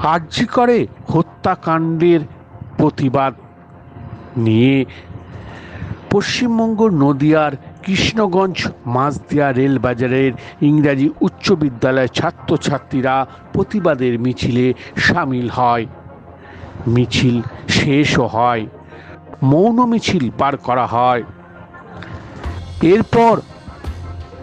আরজি করে হত্যাকাণ্ডের প্রতিবাদ নিয়ে পশ্চিমবঙ্গ নদিয়ার কৃষ্ণগঞ্জ মাঝদিয়া রেলবাজারের ইংরাজি উচ্চ বিদ্যালয়ের ছাত্রছাত্রীরা প্রতিবাদের মিছিলে সামিল হয়। মিছিল শেষও হয়, মৌন মিছিল পার করা হয়। এরপর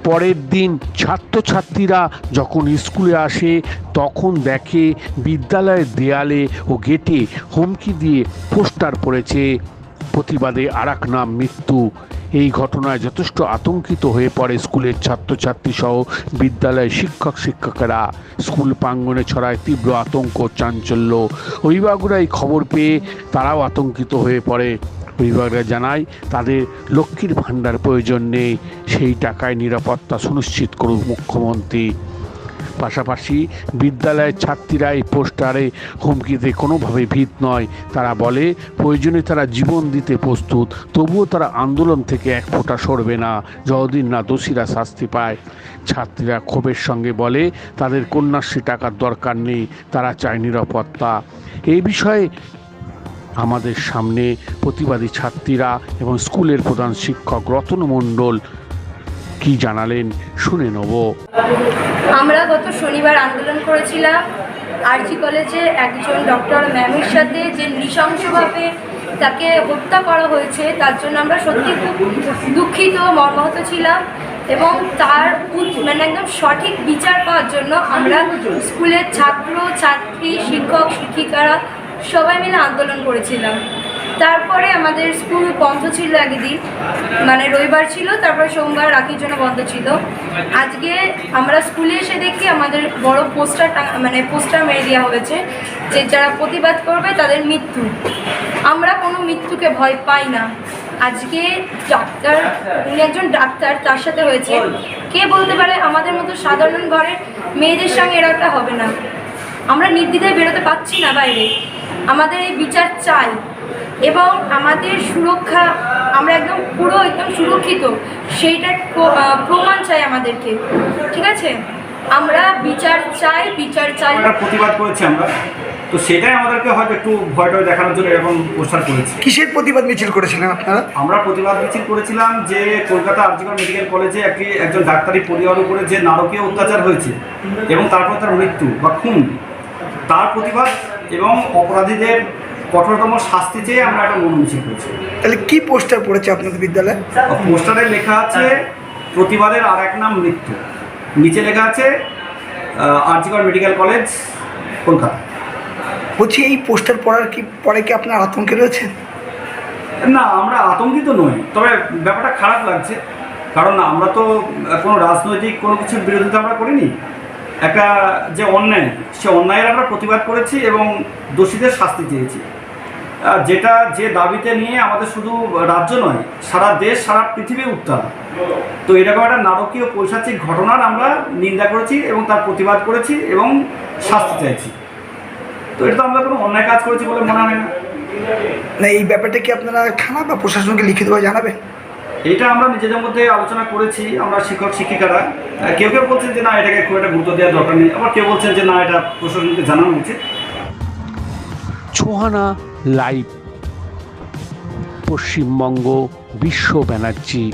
পরের দিন ছাত্রছাত্রীরা যখন স্কুলে আসে তখন দেখে বিদ্যালয়ের দেয়ালে ও গেটে হুমকি দিয়ে পোস্টার পড়েছে, প্রতিবাদে আরেক নাম মৃত্যু। এই ঘটনায় যথেষ্ট আতঙ্কিত হয়ে পড়ে স্কুলের ছাত্রছাত্রী সহ বিদ্যালয়ের শিক্ষক শিক্ষকেরা। স্কুল প্রাঙ্গণে ছড়ায় তীব্র আতঙ্ক চাঞ্চল্য। অভিভাবকরা এই খবর পেয়ে তারাও আতঙ্কিত হয়ে পড়ে। অভিভাবকরা জানায় তাদের লক্ষ্মীর ভাণ্ডার প্রয়োজন নেই, সেই টাকায় নিরাপত্তা সুনিশ্চিত করুক মুখ্যমন্ত্রী। পাশাপাশি বিদ্যালয়ের ছাত্রীরা এই পোস্টারে হুমকিতে কোনোভাবে ভীত নয়। তারা বলে প্রয়োজনে তারা জীবন দিতে প্রস্তুত, তবুও তারা আন্দোলন থেকে এক ফোঁটা সরবে না যতদিন না দোষীরা শাস্তি পায়। ছাত্রীরা ক্ষোভের সঙ্গে বলে তাদের কন্যাশ্রী টাকার দরকার নেই, তারা চায় নিরাপত্তা। এই বিষয়ে আমাদের সামনে প্রতিবাদী ছাত্রীরা এবং স্কুলের প্রধান শিক্ষক রতন মণ্ডল কি জানালেন শুনে নেব। আমরা গত শনিবার আন্দোলন করেছিলাম আরজি কলেজে একজন ডক্টর ম্যামের সাথে যে নৃশংসভাবে তাকে হত্যা করা হয়েছে, তার জন্য আমরা সত্যি খুব দুঃখিত, মর্মাহত ছিলাম এবং তার মানে একদম সঠিক বিচার পাওয়ার জন্য আমরা স্কুলের ছাত্র ছাত্রী শিক্ষক শিক্ষিকারা সবাই মিলে আন্দোলন করেছিলাম। তারপরে আমাদের স্কুল বন্ধ ছিল একদিন, মানে রবিবার ছিল, তারপরে সোমবার রাখির জন্য বন্ধ ছিল। আজকে আমরা স্কুলে এসে দেখি আমাদের বড় পোস্টার মেরে দেওয়া হয়েছে যে যারা প্রতিবাদ করবে তাদের মৃত্যু। আমরা কোনো মৃত্যুকে ভয় পাই না। আজকে ডাক্তার, উনি একজন ডাক্তার, তার সাথে হয়েছে, কে বলতে পারে আমাদের মতো সাধারণ ঘরের মেয়েদের সঙ্গে এরকমটা হবে না। আমরা নির্দ্বিধায় বেরোতে পারছি না বাইরে। আমাদের এই বিচার চাই এবং আমাদের সুরক্ষা, আমরা একদম সুরক্ষিত সেইটার প্রমাণ চাই আমাদেরকে, ঠিক আছে? আমরা বিচার চাই। প্রতিবাদ করেছি আমরা, তো সেটাই আমাদেরকে হয়তো একটু ভয়টা দেখানোর জন্য এরকম পোস্টার করেছি। কিসের প্রতিবাদ মিছিল করেছিলেন আপনারা? আমরা প্রতিবাদ মিছিল করেছিলাম যে কলকাতা আরজি কর মেডিকেল কলেজে একজন ডাক্তারি পরিবারের উপরে যে নারকীয় অত্যাচার হয়েছে এবং তারপর তার মৃত্যু বা খুন, তার প্রতিবাদ এবং অপরাধীদের কঠোরতম শাস্তি চেয়ে আমরা একটা মৌন মিছিল করেছি। তাহলে কি পোস্টার পড়েছে আপনাদের বিদ্যালয়ে? পোস্টারে লেখা আছে প্রতিবাদের আর এক নাম মৃত্যু, নিচে লেখা আছে আরজি কর মেডিকেল কলেজ কলকাতা। বলছি এই পোস্টার পরে কি আপনার আতঙ্কে রয়েছেন? না, আমরা আতঙ্কিত নই, তবে ব্যাপারটা খারাপ লাগছে। কারণ আমরা তো কোনো রাজনৈতিক কোনো কিছুর বিরোধিতা আমরা করিনি। একটা যে অন্যায়, সে অন্যায়ের আমরা প্রতিবাদ করেছি এবং দোষীদের শাস্তি চেয়েছি, যেটা যে দাবিতে নিয়ে আমাদের শুধু রাজ্য নয়, সারা দেশ সারা পৃথিবী উত্তাল। তো এরকম একটা নারকীয় পৈশাচিক ঘটনার আমরা নিন্দা করেছি এবং তার প্রতিবাদ করেছি এবং শাস্তি চাইছি। তো এটা তো আমরা কোনো অন্যায় কাজ করেছি বলে মনে হয় না। এই ব্যাপারটা কি আপনারা থানা বা প্রশাসনকে লিখিতভাবে জানাবেন? এটা আমরা নিজেদের মধ্যে আলোচনা করেছি। আমরা শিক্ষক শিক্ষিকারা কেউ কেউ বলছেন যে না, এটাকে খুব একটা গুরুত্ব দেওয়ার দরকার নেই, আবার কেউ বলছেন যে না, এটা প্রশাসনকে জানানো উচিত। ছোহানা লাইভ, পশ্চিমবঙ্গ, বিশ্ব ব্যানার্জি।